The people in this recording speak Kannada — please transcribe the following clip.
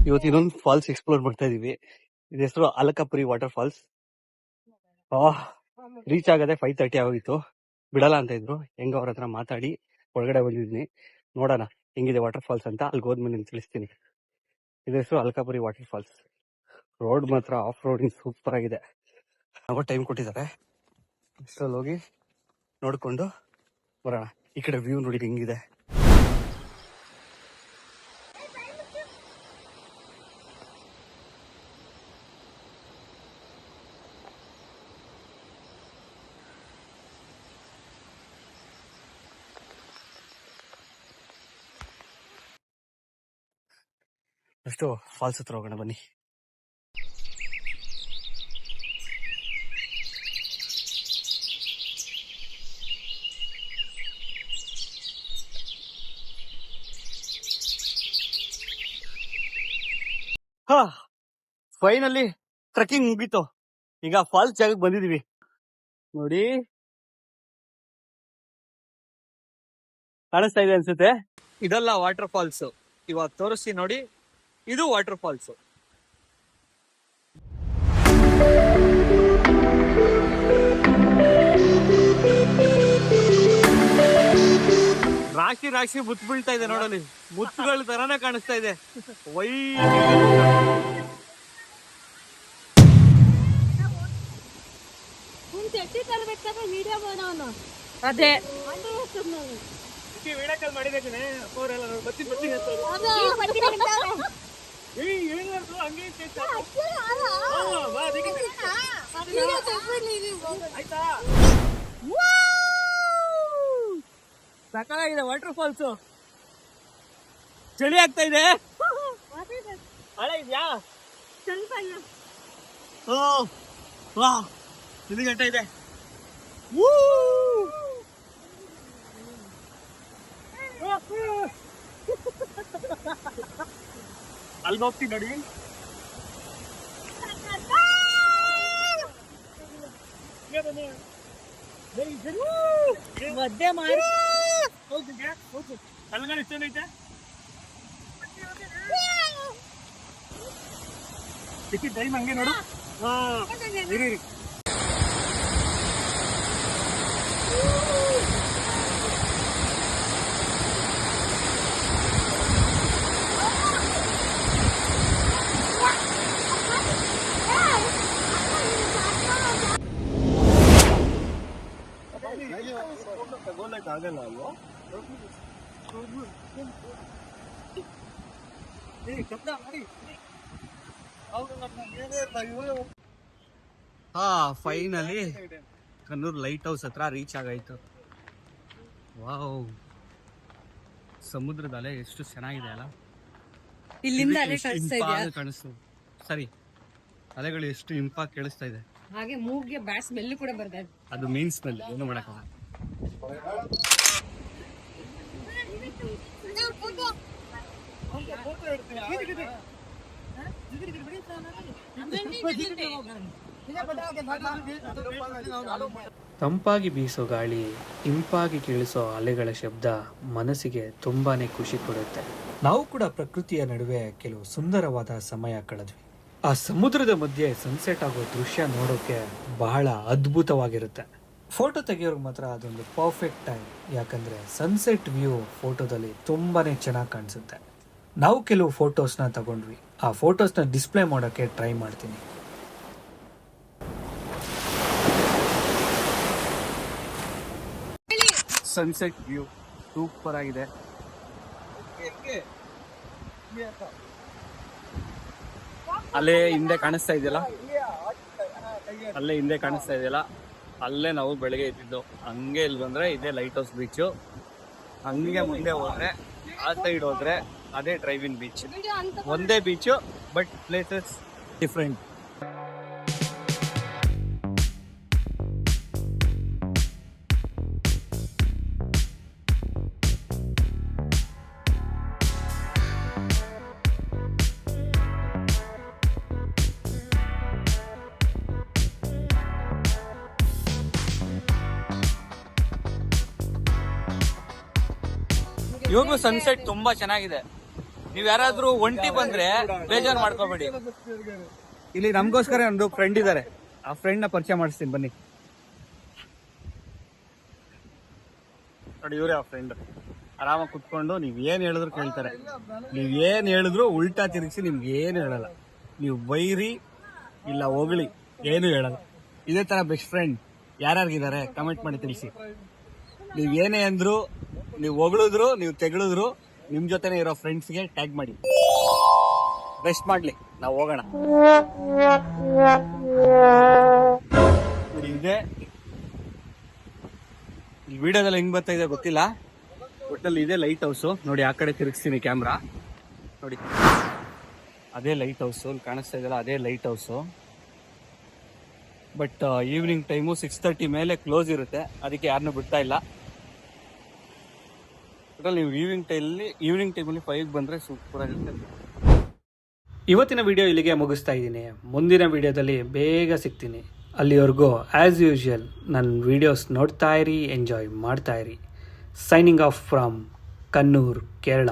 ಇವತ್ತು ಇನ್ನೊಂದು ಫಾಲ್ಸ್ ಎಕ್ಸ್ಪ್ಲೋರ್ ಮಾಡ್ತಾ ಇದೀವಿ. ಇದ್ರ ಹೆಸರು ಅಲಕಾಪುರಿ ವಾಟರ್ ಫಾಲ್ಸ್. ರೀಚ್ ಆಗದೆ 5:30 ಆಗೋಗಿತ್ತು. ಬಿಡಲ್ಲ ಅಂತ ಇದ್ರು. ಹೆಂಗ ಅವ್ರ ಹತ್ರ ಮಾತಾಡಿ ಒಳಗಡೆ ಬಂದಿದ್ದೀನಿ. ನೋಡೋಣ ಹೆಂಗಿದೆ ವಾಟರ್ ಫಾಲ್ಸ್ ಅಂತ. ಅಲ್ಲಿ ಹೋದ್ಮೇಲೆ ನಿಮ್ಗೆ ತಿಳಿಸ್ತೀನಿ. ಇದ್ರ ಹೆಸರು ಅಲಕಾಪುರಿ ವಾಟರ್ ಫಾಲ್ಸ್. ರೋಡ್ ಮಾತ್ರ ಆಫ್ ರೋಡಿಂಗ್ ಸೂಪರ್ ಆಗಿದೆ. ನಾವು ಟೈಮ್ ಕೊಟ್ಟಿದ್ದಾರೆ. ಇಷ್ಟರಲ್ಲಿ ಹೋಗಿ ನೋಡ್ಕೊಂಡು ಬರೋಣ. ಈ ಕಡೆ ವ್ಯೂ ನೋಡಿ ಹೆಂಗಿದೆ. ಅಷ್ಟು ಫಾಲ್ಸ್ ಹತ್ರ ಹೋಗೋಣ ಬನ್ನಿ. ಫೈನಲಿ ಟ್ರೆಕ್ಕಿಂಗ್ ಮುಗೀತು. ಈಗ ಫಾಲ್ಸ್ ಜಾಗಕ್ಕೆ ಬಂದಿದೀವಿ ನೋಡಿ. ಕಾಣಿಸ್ತಾ ಇದೆ ಅನ್ಸುತ್ತೆ. ಇದೆಲ್ಲ ವಾಟರ್ ಫಾಲ್ಸ್. ಇವಾಗ ತೋರಿಸಿ ನೋಡಿ, ಇದು ವಾಟರ್ ಫಾಲ್ಸ್. ರಾಶಿ ರಾಶಿ ಮುತ್ತು ಬೀಳ್ತಾ ಇದೆ ನೋಡಲಿ. ಮುತ್ತುಗಳ ತರಾನೇ ಕಾಣಿಸ್ತಾ ಇದೆ. ವೈ ಅದೇ ಸಕಾಲಾಗಿದೆ ವಾಟರ್ ಫಾಲ್ಸ್. ಚಳಿ ಆಗ್ತಾ ಇದೆ. ಹಳೆ ಇದ್ಯಾ? ಇಲ್ಲಿ ಗಂಟೆ ಇದೆ. ಅಲ್ಲಿ ಹೋಗ್ತೀನಿ ನೋಡಿ. ಮದ್ದೆ ಮಾಡಿ ಕಲ್ಗಡೆ ಇಷ್ಟೈತೆ. ಸಿಕ್ಕಿದ್ ಟೈಮ್ ಹಂಗೆ ನೋಡು. ಇರಿ ಆಗಲ್ಲ ಅಲ್ವಾ? ಫೈನಲಿ ಕಣ್ಣೂರ್ ಲೈಟ್ ಹೌಸ್ ಹತ್ರ ರೀಚ್ ಆಗಾಯ್ತು. ವಾವ್, ಸಮುದ್ರದ ಅಲೆ ಎಷ್ಟು ಚೆನ್ನಾಗಿದೆ ಅಲ್ಲ. ಇಲ್ಲಿಂದ ಅಲೆ ಕಾಣಿಸ್ತಾ ಇದೆಯಾ? ಕಾಣಿಸ್ತು. ಸರಿ, ಅಲೆಗಳು ಎಷ್ಟು ಇಂಪಾಗಿ ಕೇಳಿಸ್ತಾ ಇದೆ. ಹಾಗೆ ಮೂಗ್ಗೆ ಬ್ಯಾಡ್ ಸ್ಮೆಲ್ ಕೂಡ ಬರ್ತಾ ಇದೆ. ಅದು ಮೀನ್ ಸ್ಮೆಲ್, ಏನು ಮಾಡಕ್ಕಾಗಲ್ಲ. ತಂಪಾಗಿ ಬೀಸೋ ಗಾಳಿ, ಇಂಪಾಗಿ ಕೇಳಿಸೋ ಅಲೆಗಳ ಶಬ್ದ ಮನಸ್ಸಿಗೆ ತುಂಬಾನೇ ಖುಷಿ ಕೊಡುತ್ತೆ. ನಾವು ಕೂಡ ಪ್ರಕೃತಿಯ ನಡುವೆ ಕೆಲವು ಸುಂದರವಾದ ಸಮಯ ಕಳೆದ್ವಿ. ಆ ಸಮುದ್ರದ ಮಧ್ಯೆ ಸನ್ಸೆಟ್ ಆಗೋ ದೃಶ್ಯ ನೋಡೋಕೆ ಬಹಳ ಅದ್ಭುತವಾಗಿರುತ್ತೆ. ಫೋಟೋ ತೆಗಿಯೋರ್ಗೆ ಮಾತ್ರ ಅದೊಂದು ಪರ್ಫೆಕ್ಟ್ ಟೈಮ್. ಯಾಕಂದ್ರೆ ಸನ್ಸೆಟ್ ವ್ಯೂ ಫೋಟೋದಲ್ಲಿ ತುಂಬಾನೇ ಚೆನ್ನಾಗಿ ಕಾಣಿಸುತ್ತೆ. ನಾವು ಕೆಲವು ಫೋಟೋಸ್ನ ತಗೊಂಡ್ವಿ. ಆ ಫೋಟೋಸ್ನ ಡಿಸ್ಪ್ಲೇ ಮಾಡೋಕ್ಕೆ ಟ್ರೈ ಮಾಡ್ತೀನಿ. ಸನ್ಸೆಟ್ ವ್ಯೂ ಸೂಪರ್ ಆಗಿದೆ. ಅಲ್ಲೇ ಹಿಂದೆ ಕಾಣಿಸ್ತಾ ಇದೆಯಲ್ಲ, ಅಲ್ಲೇ ನಾವು ಬೆಳಗ್ಗೆ ಇದ್ದಿದ್ದು. ಹಂಗೆ ಇಲ್ಲಿ ಬಂದ್ರೆ ಇದೇ ಲೈಟ್ ಹೌಸ್ ಬೀಚು. ಹಂಗೆ ಮುಂದೆ ಹೋದ್ರೆ ಆ ಸೈಡ್ ಹೋದ್ರೆ ಅದೇ ಡ್ರೈವಿಂಗ್ ಬೀಚ್. ಒಂದೇ ಬೀಚು, ಬಟ್ ಪ್ಲೇಸಸ್ ಡಿಫ್ರೆಂಟ್. ಇವಾಗೂ ಸನ್ಸೆಟ್ ತುಂಬಾ ಚೆನ್ನಾಗಿದೆ. ನೀವ್ ಯಾರಾದ್ರೂ ಒಂಟಿ ಬಂದ್ರೆ ಬೇಜಾರ್ ಮಾಡ್ಕೋಬೇಡಿ. ಇಲ್ಲಿ ನಮಗೋಸ್ಕರ ಒಂದು ಫ್ರೆಂಡ್ ಇದ್ದಾರೆ, ಆ ಫ್ರೆಂಡ್ ನ ಪರಿಚಯ ಮಾಡಿಸ್ತೀನಿ ಬನ್ನಿ. ನೋಡಿ ಇವರೇ ಆ ಫ್ರೆಂಡ್. ಆರಾಮಾಗಿ ಕುತ್ಕೊಂಡು ನೀವ್ ಏನ್ ಹೇಳಿದ್ರು ಕೇಳ್ತಾರೆ. ನೀವ್ ಏನ್ ಹೇಳಿದ್ರು ಉಲ್ಟಾ ತಿರುಗಿಸಿ ನಿಮ್ಗೆ ಏನು ಹೇಳಲ್ಲ. ನೀವು ಬೈರಿ ಇಲ್ಲ ಹೊಗಳಿ ಏನು ಹೇಳಲ್ಲ. ಇದೇ ತರ ಬೆಸ್ಟ್ ಫ್ರೆಂಡ್ ಯಾರ್ಯಾರಿಗಿದ್ದಾರೆ ಕಮೆಂಟ್ ಮಾಡಿ ತಿಳಿಸಿ. ನೀವ್ ಏನೇ ಅಂದ್ರು, ನೀವು ಹೊಗಳಿದ್ರು, ನೀವು ತೆಗಳಿದ್ರು, ನಿಮ್ ಜೊತೆನೆ ಇರೋ ಫ್ರೆಂಡ್ಸ್ಗೆ ಟ್ಯಾಗ್ ಮಾಡಿ. ಬೆಸ್ಟ್ ಮಾಡ್ಲಿ, ನಾವು ಹೋಗೋಣ. ಇದೆ ಈ ವಿಡಿಯೋದಲ್ಲಿ ಹೆಂಗ್ ಬರ್ತಾ ಇದೆ ಗೊತ್ತಿಲ್ಲ, ಒಟ್ಟಲ್ಲಿ ಇದೆ ಲೈಟ್ ಹೌಸ್. ನೋಡಿ ಆ ಕಡೆ ತಿರುಗಿಸ್ತೀನಿ ಕ್ಯಾಮ್ರಾ. ನೋಡಿ ಅದೇ ಲೈಟ್ ಹೌಸ್ ಕಾಣಿಸ್ತಾ ಇದೆಯಲ್ಲ, ಅದೇ light house. But evening time 6:30 ಮೇಲೆ ಕ್ಲೋಸ್ ಇರುತ್ತೆ, ಅದಕ್ಕೆ ಯಾರನ್ನೂ ಬಿಡ್ತಾ ಇಲ್ಲ. ನೀವು ಈವ್ನಿಂಗ್ ಟೈಮಲ್ಲಿ 5 ಬಂದರೆ ಸೂಪರ್ ಆಗಿರುತ್ತೆ. ಇವತ್ತಿನ ವಿಡಿಯೋ ಇಲ್ಲಿಗೆ ಮುಗಿಸ್ತಾ ಇದ್ದೀನಿ. ಮುಂದಿನ ವಿಡಿಯೋದಲ್ಲಿ ಬೇಗ ಸಿಗ್ತೀನಿ. ಅಲ್ಲಿವರೆಗೂ ಆ್ಯಸ್ ಯೂಶುವಲ್ ನನ್ನ ವಿಡಿಯೋಸ್ ನೋಡ್ತಾ ಇರಿ, ಎಂಜಾಯ್ ಮಾಡ್ತಾ ಇರಿ. Signing off from Kannur, Kerala.